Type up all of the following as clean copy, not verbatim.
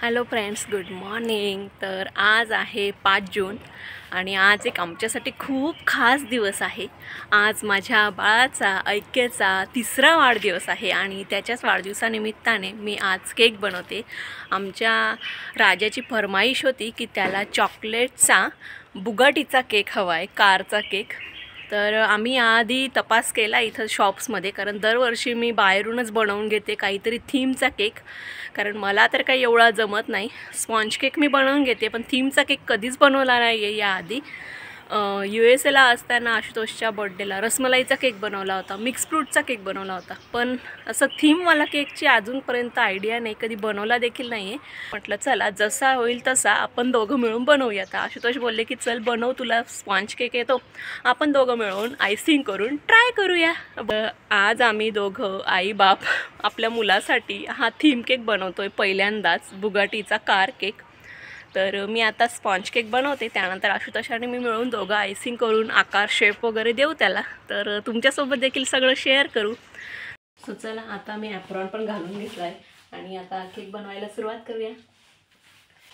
Hello friends, good morning. तर आज आहे 5 जून आणि आज एक आमच्यासाठी खूप खास दिवस आहे. आज माझ्या बाळाचा ऐक्यचा 3रा वाढदिवस आहे आणि त्याच्याच वाढदिवसानिमित्ताने मी आज केक बनवते. आमच्या राजाची फरमाईश होती की त्याला चॉकलेटचा बुगाटीचा केक हवा आहे, कारचा केक. तर आम्ही आधी तपास केला इथं शॉप्समध्ये, कारण दरवर्षी मी बाहेरूनच बनवून घेते काहीतरी थीमचा केक, कारण मला तर काही एवढा जमत नाही. स्पॉन्ज केक मी बनवून घेते, पण थीमचा केक कधीच बनवला नाही आहे याआधी. USA असताना आशुतोषच्या बर्थडेला रसमलाईचा केक बनवला होता, मिक्स फ्रूटचा केक बनवला होता, पण असं थीमवाला केकची अजूनपर्यंत आयडिया नाही, कधी बनवला देखील नाही आहे. म्हटलं चला जसा होईल तसा आपण दोघं मिळून बनवूया. आता आशुतोष बोलले की चल बनव, तुला स्पॉन्ज केक येतो, आपण दोघं मिळून आयसिंग करून ट्राय करूया. आज आम्ही दोघं आई बाप आपल्या मुलासाठी हा थीम केक बनवतोय पहिल्यांदाच, बुगाटीचा कार केक. तर मी आता स्पॉन्ज केक बनवते, त्यानंतर आशुतोष आणि मी मिळून दोघं आयसिंग करून आकार शेप वगैरे देऊ त्याला. तर तुमच्यासोबत देखील सगळं शेअर करू. सो चला, आता मी ॲप्रॉन पण घालून घेतला आहे आणि आता केक बनवायला सुरुवात करूया.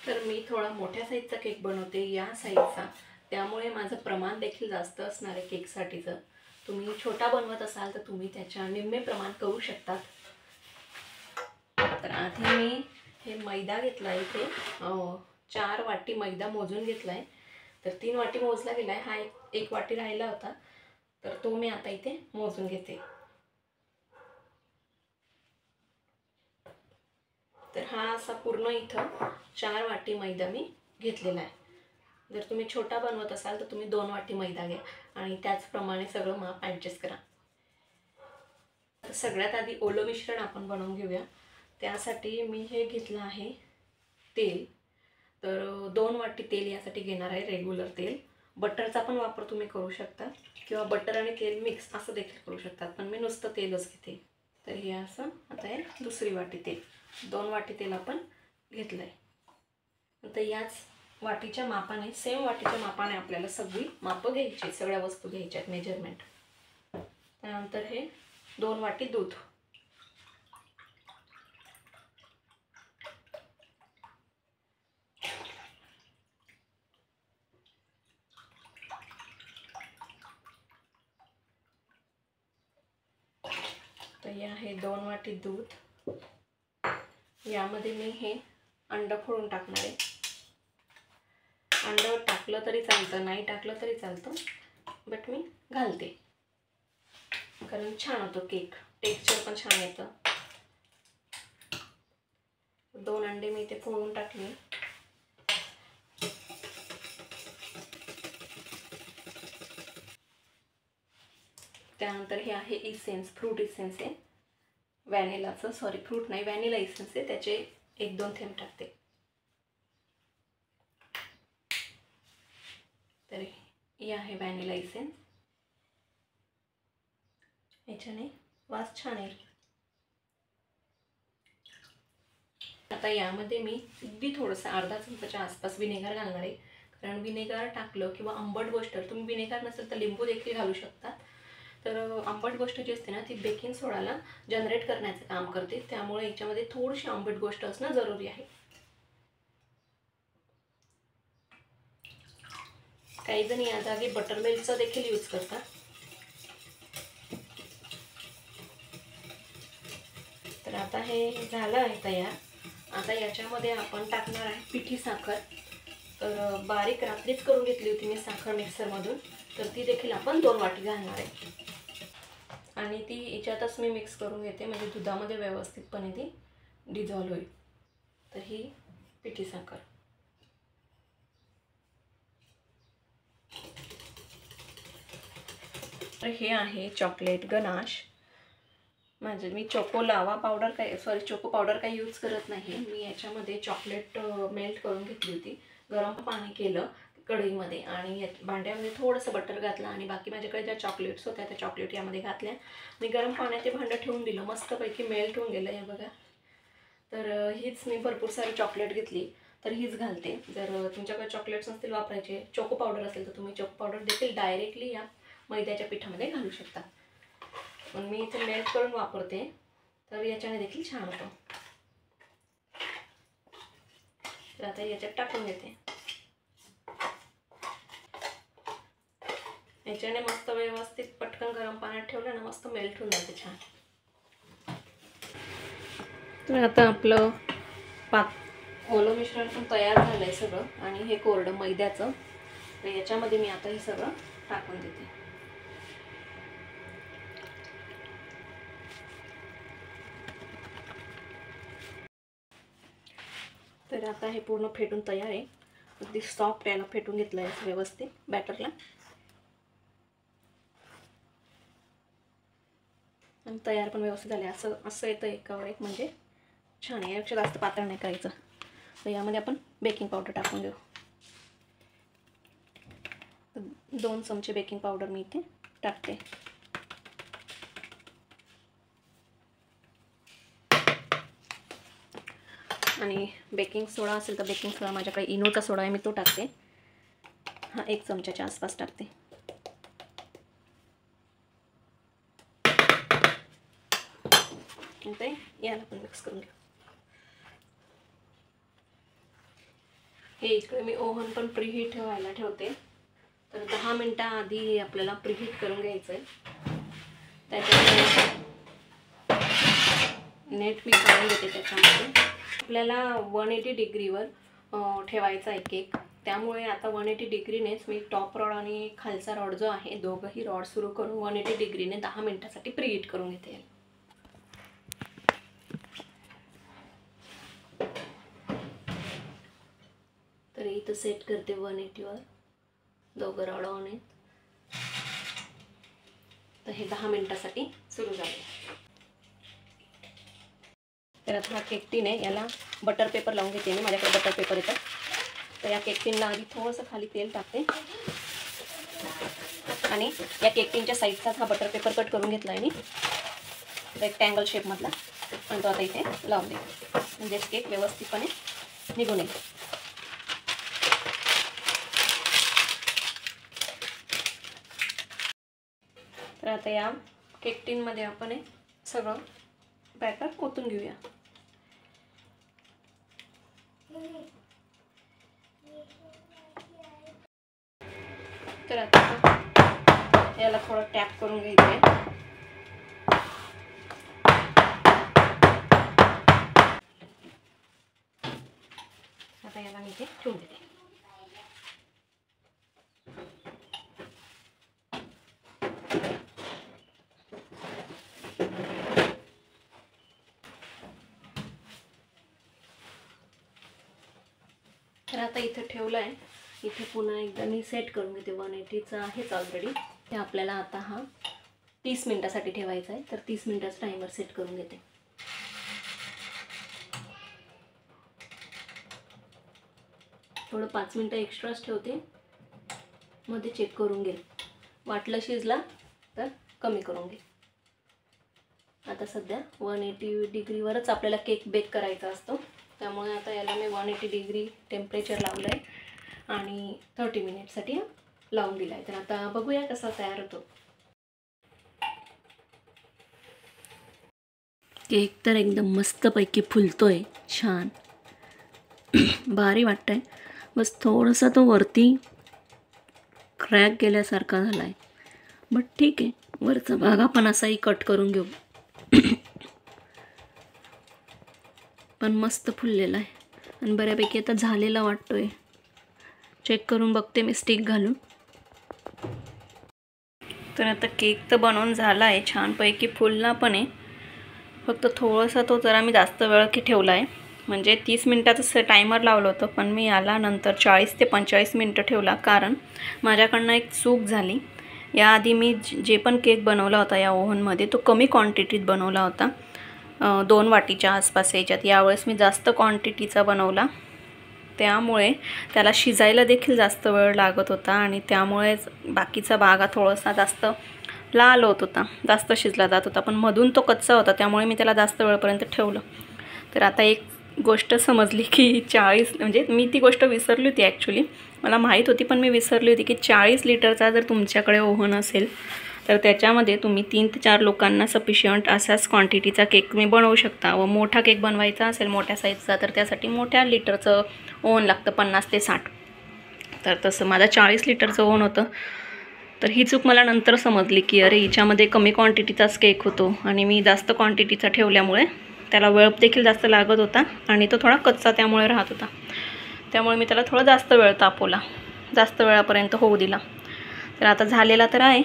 तर मी थोडा मोठ्या साईजचा केक बनवते, या साईजचा, त्यामुळे माझं प्रमाण देखील जास्त असणार आहे केकसाठीचं. तुम्ही छोटा बनवत असाल तर तुम्ही त्याच्या निम्मे प्रमाण करू शकतात. तर आधी मी हे मैदा घेतला आहे, इथे 4 वाटी मैदा मोजून घेतला आहे. तर 3 वाटी मोजला गेला आहे, हा एक वाटी राहिला होता, तर तो मी आता इथे मोजून घेते. तर हा असा पूर्ण इथं 4 वाटी मैदा मी घेतलेला आहे. जर तुम्ही छोटा बनवत असाल तर तुम्ही 2 वाटी मैदा घ्या आणि त्याचप्रमाणे सगळं माप ॲडजस्ट करा. तर सगळ्यात आधी ओलं मिश्रण आपण बनवून घेऊया. त्यासाठी मी हे घेतलं आहे तेल. तर 2 वाटी तेल यासाठी घेणार आहे, रेग्युलर तेल. बटरचा पण वापर तुम्ही करू शकता किंवा बटर आणि तेल मिक्स असं देखील करू शकतात, पण मी नुसतं तेलच घेते. तर हे असं आता हे दुसरी वाटी तेल, 2 वाटी तेल आपण घेतलं आहे. आता याच वाटीच्या मापाने, सेम वाटीच्या मापाने आपल्याला सगळी मापं घ्यायची, सगळ्या वस्तू घ्यायच्या आहेत, मेजरमेंट. त्यानंतर हे 2 वाटी दूध, तर हे आहे 2 वाटी दूध. यामध्ये मी हे अंड फोडून टाकणार आहे. अंड टाकलं तरी चालतं, नाही टाकलं तरी चालतं, बट मी घालते कारण छान होतो केक, टेक्स्चर पण छान येतं. 2 अंडे मी इथे फोडून टाकले. त्यानंतर हे आहे इसेन्स, फ्रूट इसेन्स आहे व्हॅनिलाचं, सॉरी फ्रूट नाही, व्हॅनिला इसेन्स आहे, त्याचे 1-2 थेंब टाकते. तर हे आहे व्हॅनिला इसेन्स, याच्याने वास छान येईल. आता यामध्ये मी अगदी थोडंसं अर्धा चमचाच्या आसपास विनेगर घालणार आहे, कारण विनेगर टाकलं किंवा आंबट गोष्ट, तुम्ही विनेगर नसेल तर लिंबू देखील घालू शकतात. तर आंबट गोष्ट जी असते ना, ती बेकिंग सोडाला जनरेट करण्याचं काम करते, त्यामुळे याच्यामध्ये थोडीशी आंबट गोष्ट असणं जरुरी आहे. काही जण या जागी बटरमिल्कचा देखील यूज करतात. तर आता हे झालं आहे तयार. आता याच्यामध्ये आपण टाकणार आहे पिठी साखर. तर बारीक रात्रीच करून घेतली होती मी साखर मिक्सरमधून, तर ती देखील आपण 2 वाटी घालणार आहे आणि ती याच्यातच मी मिक्स करून घेते, म्हणजे दुधामध्ये व्यवस्थितपणे ती डिझॉल्व होईल. तर ही पिठी साखर, तर हे आहे चॉकलेट गनाश. मी choco lava powder choco powder काही यूज करत नाही. मी याच्यामध्ये चॉकलेट मेल्ट करून घेतली होती, गरम पाणी केलं कढईमध्ये आणि भांड्यामध्ये थोडंसं बटर घातलं आणि बाकी माझ्याकडे ज्या चॉकलेट्स होत्या त्या चॉकलेट यामध्ये घातल्या. मी गरम पाण्यात ते भांडं ठेवून दिलं, मस्तपैकी मेल्ट होऊन गेलं हे बघा. तर हीच मी भरपूर सारी चॉकलेट घेतली, तर हीच घालते. जर तुमच्याकडे चॉकलेट्स नसतील वापरायचे, चोको पावडर असेल तर तुम्ही चोको पावडर देखील डायरेक्टली या मैद्याच्या पिठामध्ये घालू शकता, पण मी इथे मेल्ट करून वापरते. तर याच्याने देखील छान होतं. तर आता याच्यात टाकून घेते. याच्याने मस्त व्यवस्थित पटकन गरम पाण्यात ठेवलं ना मस्त मेल्ट होऊन जाते छान. तर आता आपलं ओलं मिश्रण पण तयार झालं आहे सगळं आणि हे कोरडं मैद्याचं. तर याच्यामध्ये मी आता हे सगळं टाकून देते. तर आता हे पूर्ण फेटून तयार आहे. अगदी सॉफ्ट याला फेटून घेतलं आहे व्यवस्थित बॅटरला आणि तयार पण व्यवस्थित झाले. असं येतं एकावर एक म्हणजे छान आहे. यापेक्षा जास्त पातळ नाही करायचं. तर यामध्ये आपण बेकिंग पावडर टाकून घेऊ. 2 चमचे बेकिंग पावडर मी इथे टाकते. आणि बेकिंग सोडा असेल तर बेकिंग सोडा, माझ्याकडे इनोचा सोडा आहे मी तो टाकते. हा 1 चमच्याच्या आसपास टाकते. ते याला पण मिक्स करून घेऊ. हे इकडे मी ओव्हन पण प्रीहीट व्हायला ठेवते. तर 10 मिनिटाआधी आपल्याला प्रीहीट करून घ्यायचं आहे. त्याच्यामुळे नेट मी काढून घेते. त्याच्यामध्ये आपल्याला 180 डिग्रीवर ठेवायचा आहे केक. त्यामुळे आता 180 डिग्रीनेच मी टॉप रॉड आणि खालचा रॉड जो आहे दोघंही रॉड सुरू करून 180 डिग्रीने 10 मिनिटासाठी प्रीहीट करून घेते. तर इथं सेट करते 180वर दोघं रॉड ऑन आहेत. तर हे 10 मिनिटासाठी सुरू झाले. तर आता हा केक टीन आहे, याला बटर पेपर लावून घेते मी. माझ्याकडे बटर पेपर येतं. तर या केक टीनला आधी थोडंसं खाली तेल टाकते आणि या केक टीनच्या साईडचाच हा बटर पेपर कट करून घेतला आहे मी रेक्टँगल शेपमधला आणि तो आता इथे लावून देते म्हणजे केक व्यवस्थितपणे निघून येईल. तर आता या केक टीनमध्ये आपण हे सगळं बॅटर कोतून घेऊया. तर आता याला थोडं टॅप करून घ्यायचं आहे. आता याला मी इथे ठेवून देते. तर आता इथे ठेवलं आहे. इथे पुन्हा एकदा मी सेट करून घेते. 180चा आहेच ऑलरेडी. ते आपल्याला आता हा 30 मिनिटासाठी ठेवायचा आहे. तर 30 मिनिटाचा टाइमर सेट करून घेते. थोडं 5 मिनिटं एक्स्ट्राच ठेवते. मध्ये चेक करून घे. वाटलं शिजला तर कमी करून घे. आता सध्या 180 डिग्रीवरच आपल्याला केक बेक करायचा असतो. त्यामुळे आता याला मी 180 डिग्री टेम्परेचर लावलं आहे आणि 30 मिनिटसाठी लावून दिला आहे. तर आता बघूया कसा तयार होतो केक. तर एकदम मस्तपैकी फुलतोय छान भारी वाटतंय. बस थोडासा तो वरती क्रॅक गेल्यासारखा झाला आहे. बट ठीक आहे, वरचा भाग आपण असाही कट करून घेऊ. पण मस्त फुललेला आहे आणि बऱ्यापैकी आता झालेला वाटतोय. चेक करून बघते मी स्टिक घालून. तर आता केक तर बनवून झाला आहे, छानपैकी फुलला पण आहे. फक्त थोडासा तो जरा मी जास्त वेळ की ठेवला आहे. म्हणजे 30 मिनिटाचं टायमर लावलं होतं पण मी याला नंतर 40 ते 45 मिनिटं ठेवला. कारण माझ्याकडनं एक चूक झाली. याआधी मी जे पण केक बनवला होता या ओव्हनमध्ये तो कमी क्वांटिटीत बनवला होता, 2 वाटीच्या आसपास याच्यात. यावेळेस मी जास्त क्वांटिटीचा बनवला. त्यामुळे त्याला शिजायला देखील जास्त वेळ लागत होता आणि त्यामुळेच बाकीचा भाग थोडासा जास्त लाल होत होता, जास्त शिजला जात होता. पण मधून तो कच्चा होता त्यामुळे मी त्याला जास्त वेळपर्यंत ठेवलं. तर आता एक गोष्ट समजली की 40 म्हणजे मी ती गोष्ट विसरली होती ॲक्च्युली. मला माहीत होती पण मी विसरली होती की 40 लिटरचा जर तुमच्याकडे ओव्हन असेल तर त्याच्यामध्ये तुम्ही 3 ते 4 लोकांना सफिशियंट असाच क्वांटिटीचा केक तुम्ही बनवू शकता. व मोठा केक बनवायचा असेल मोठ्या साईजचा तर त्यासाठी मोठ्या लिटरचं ओव्हन लागतं 50 ते 60. तर तसं माझं 40 लिटरचं ओव्हन होतं. तर ही चूक मला नंतर समजली की अरे हिच्यामध्ये कमी क्वांटिटीचाच केक होतो आणि मी जास्त क्वांटिटीचा ठेवल्यामुळे त्याला वेळ देखील जास्त लागत होता आणि तो थोडा कच्चा त्यामुळे राहत होता. त्यामुळे मी त्याला थोडा जास्त वेळ तापवला, जास्त वेळापर्यंत होऊ दिला. तर आता झालेला तर आहे,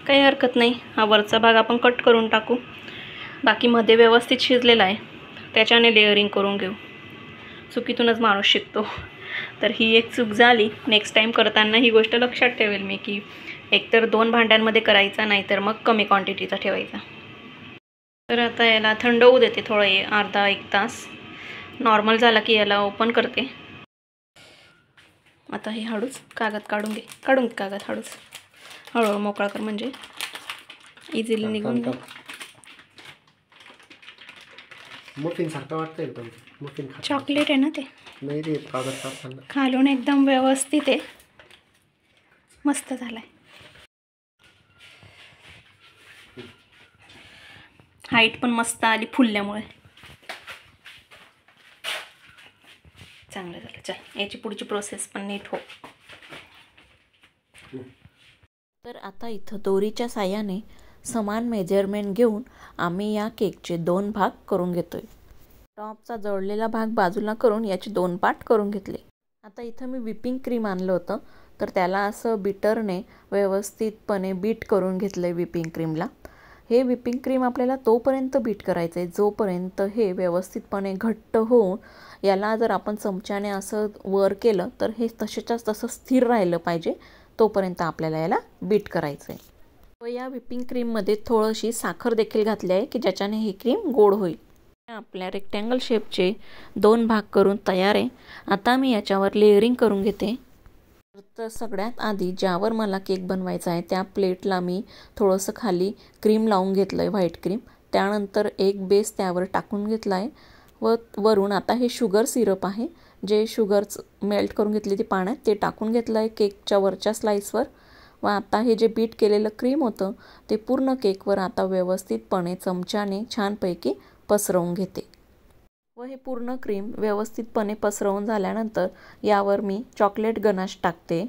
काही हरकत नाही. हा वरचा भाग आपण कट करून टाकू. बाकी मध्ये व्यवस्थित शिजलेला आहे, त्याच्याने लेअरिंग करून घेऊ. चुकीतूनच माणूस शिकतो. तर ही एक चूक झाली. नेक्स्ट टाईम करताना ही गोष्ट लक्षात ठेवेल मी की एकतर 2 भांड्यांमध्ये करायचा, नाहीतर मग कमी क्वांटिटीचा ठेवायचा. तर आता याला थंड होऊ देते थोडं, अर्धा 1 तास. नॉर्मल झाला की याला ओपन करते. आता हे हळूच कागद काढून घे कागद हळूच, हळूहळू मोकळा कर म्हणजे इझिली निघून जाईल. मफिन सारखं वाटतं एकदम. मफिन चॉकलेट आहे ना ते. नाही रे, कागद काढताना खालून एकदम व्यवस्थित आहे, मस्त झालाय. हाईट पण मस्त आली फुलल्यामुळे, चांगलं झालं. चल याची पुढची प्रोसेस पण नीट हो. तर आता इथं दोरीच्या साह्याने समान मेजरमेंट घेऊन आम्ही या केकचे 2 भाग करून घेतोय. टॉपचा जळलेला भाग बाजूला करून याचे 2 पार्ट करून घेतले. आता इथं मी व्हिपिंग क्रीम आणलं होतं, तर त्याला असं बीटरने व्यवस्थितपणे बीट करून घेतलं आहे व्हिपिंग क्रीमला. हे व्हिपिंग क्रीम आपल्याला तोपर्यंत बीट करायचं आहे जोपर्यंत हे व्यवस्थितपणे घट्ट होऊन याला जर आपण चमच्याने असं वर केलं तर हे तसेच्याच तसं स्थिर राहिलं पाहिजे, तोपर्यंत आपल्याला याला बीट करायचं आहे. व या व्हिपिंग क्रीममध्ये थोडीशी साखर देखील घातली आहे की ज्याच्याने ही क्रीम गोड होईल. आपल्या रेक्टँगल शेपचे 2 भाग करून तयार आहे. आता मी याच्यावर लेअरिंग करून घेते. तर सगळ्यात आधी ज्यावर मला केक बनवायचा आहे त्या प्लेटला मी थोडंसं खाली क्रीम लावून घेतलं आहे, व्हाईट क्रीम. त्यानंतर एक बेस त्यावर टाकून घेतला आहे व वरून आता हे शुगर सिरप आहे, जे शुगरच मेल्ट करून घेतली ती पाण्यात, ते टाकून घेतलं आहे केकच्या वरच्या स्लाईसवर. व आता हे जे बीट केलेलं क्रीम होतं ते पूर्ण केकवर आता व्यवस्थितपणे चमच्याने छानपैकी पसरवून घेते. व हे पूर्ण क्रीम व्यवस्थितपणे पसरवून झाल्यानंतर यावर मी चॉकलेट गनाश टाकते.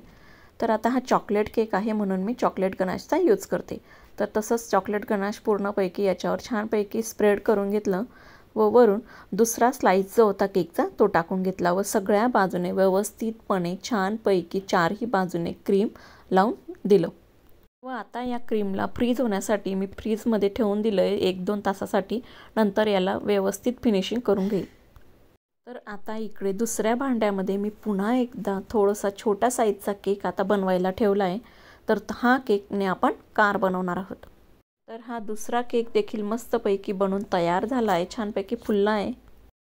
तर आता हा चॉकलेट केक आहे म्हणून मी चॉकलेट गनाशचा यूज करते. तर तसंच चॉकलेट गनाश पूर्णपैकी याच्यावर छानपैकी स्प्रेड करून घेतलं व वरून दुसरा स्लाईस जो होता केकचा तो टाकून घेतला व सगळ्या बाजूने व्यवस्थितपणे छानपैकी 4ही बाजूने क्रीम लावून दिलं. व आता या क्रीमला फ्रीज होण्यासाठी मी फ्रीजमध्ये ठेवून दिलं आहे 1-2 तासासाठी. नंतर याला व्यवस्थित फिनिशिंग करून घेईल. तर आता इकडे दुसऱ्या भांड्यामध्ये मी पुन्हा एकदा थोडासा छोटा साईजचा केक आता बनवायला ठेवला आहे. तर हा केकने आपण कार बनवणार आहोत. तर हा दुसरा केक देखील मस्तपैकी बनवून तयार झाला आहे, छानपैकी फुलला आहे.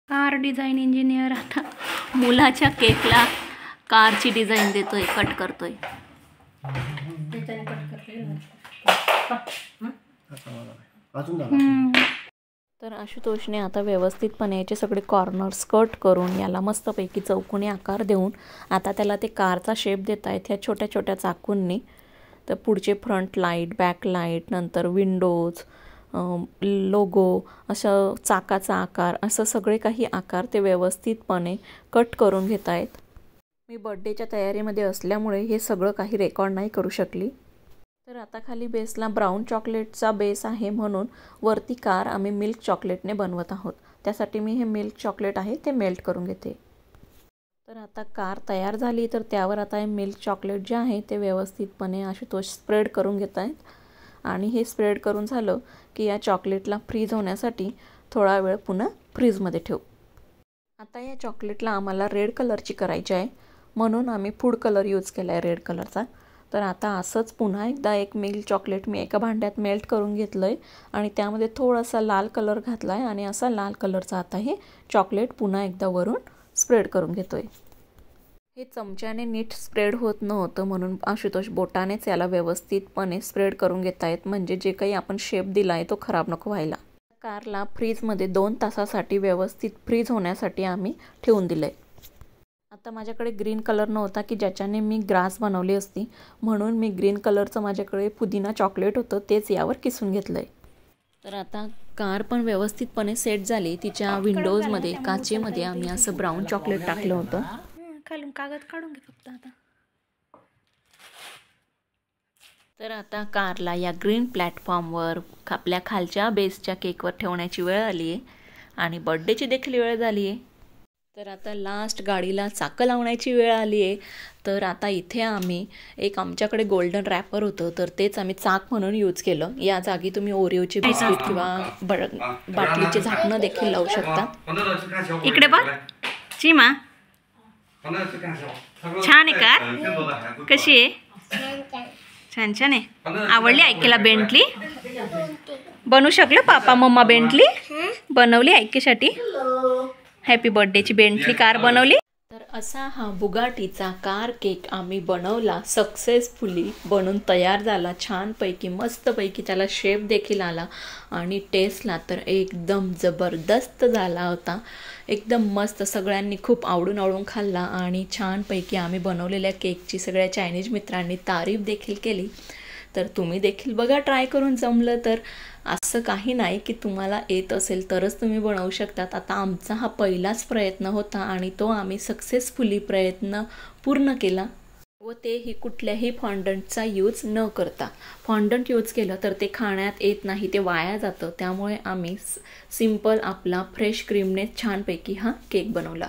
कार डिझाईन इंजिनियर आता मुलाच्या केकला कारची डिझाईन देतोय, कट करतोय. तर आशुतोषने आता व्यवस्थितपणे याचे सगळे कॉर्नर्स कट करून याला मस्तपैकी चौकोनी आकार देऊन आता त्याला ते कारचा शेप देत आहेत ह्या छोट्या छोट्या चाकूंनी. तर पुढचे फ्रंट लाईट, बॅक लाईट, नंतर विंडोज, लोगो, असं चाकाचा आकार, असं सगळे काही आकार ते व्यवस्थितपणे कट करून घेत आहेत. मी बर्थडेच्या तयारीमध्ये असल्यामुळे हे सगळं काही रेकॉर्ड नाही करू शकली. तर आता खाली बेसला ब्राऊन चॉकलेटचा बेस आहे म्हणून वरती कार आम्ही मिल्क चॉकलेटने बनवत आहोत. त्यासाठी मी हे मिल्क चॉकलेट आहे ते मेल्ट करून घेते. तर आता कार तयार झाली तर त्यावर आता हे मिल्क चॉकलेट जे आहे ते व्यवस्थितपणे आशुतोष स्प्रेड करून घेत आहेत. आणि हे स्प्रेड करून झालं की या चॉकलेटला फ्रीज होण्यासाठी थोडा वेळ पुन्हा फ्रीजमध्ये ठेवू. आता या चॉकलेटला आम्हाला रेड कलरची करायची आहे म्हणून आम्ही फूड कलर यूज केला आहे रेड कलरचा. तर आता असंच पुन्हा एकदा एक मिल्क चॉकलेट मी एका भांड्यात मेल्ट करून घेतलं आहे आणि त्यामध्ये थोडासा लाल कलर घातला आहे आणि असा लाल कलरचा आता हे चॉकलेट पुन्हा एकदा वरून स्प्रेड करून घेतो आहे. हे चमच्याने नीट स्प्रेड होत नव्हतं म्हणून आशुतोष बोटानेच याला व्यवस्थितपणे स्प्रेड करून घेत आहेत, म्हणजे जे काही आपण शेप दिला आहे तो खराब नको व्हायला. कारला फ्रीजमध्ये 2 तासासाठी व्यवस्थित फ्रीज होण्यासाठी आम्ही ठेवून दिलं आहे. आता माझ्याकडे ग्रीन कलर नव्हता की ज्याच्याने मी ग्रास बनवली असती, म्हणून मी ग्रीन कलरचं माझ्याकडे पुदिना चॉकलेट होतं तेच यावर किसून घेतलं आहे. तर आता कार पण व्यवस्थितपणे सेट झाली. तिच्या विंडोजमध्ये काचेमध्ये आम्ही असं ब्राऊन चॉकलेट टाकलं होतं. खालून कागद काढून घे फक्त आता. तर आता कारला या ग्रीन प्लॅटफॉर्मवर आपल्या खालच्या बेसच्या केकवर ठेवण्याची वेळ आली आहे आणि बर्थडेची देखील वेळ झाली आहे. तर आता लास्ट गाडीला चाकं लावण्याची वेळ आली आहे. तर आता इथे आम्ही एक आमच्याकडे गोल्डन रॅपर होतं, तर तेच आम्ही चाक म्हणून यूज केलं. या जागी तुम्ही ओरिओचे बिस्किट किंवा बाटलीचे झाकणं देखील लावू शकता. इकडे बघ चिमा, छान आहे कार. कशी आहे? छान छान आहे. आवडली ऐकेला बेंटली? बनवू शकलं पापा मम्मा बेंटली? बनवली ऐकेसाठी? हॅपी बर्थडेची बेंटली कार बनवली. तर असा हा बुगाटीचा कार केक आम्ही बनवला. सक्सेसफुली बनून तयार झाला. छानपैकी मस्तपैकी त्याला शेप देखील आला आणि टेस्टला तर एकदम जबरदस्त झाला होता. एकदम मस्त. सगळ्यांनी खूप आवडून खाल्ला आणि छानपैकी आम्ही बनवलेल्या केकची सगळ्या चायनीज मित्रांनी तारीफ देखील केली. तर तुम्ही देखील बघा ट्राय करून. जमलं तर. असं काही नाही की तुम्हाला येत असेल तरच तुम्ही बनवू शकतात. आता आमचा हा पहिलाच प्रयत्न होता आणि तो आम्ही सक्सेसफुली प्रयत्न पूर्ण केला व तेही कुठल्याही फॉन्डंटचा यूज न करता. फॉन्डंट यूज केलं तर ते खाण्यात येत नाही, ते वाया जातं. त्यामुळे आम्ही सिंपल आपला फ्रेश क्रीमने छानपैकी हा केक बनवला.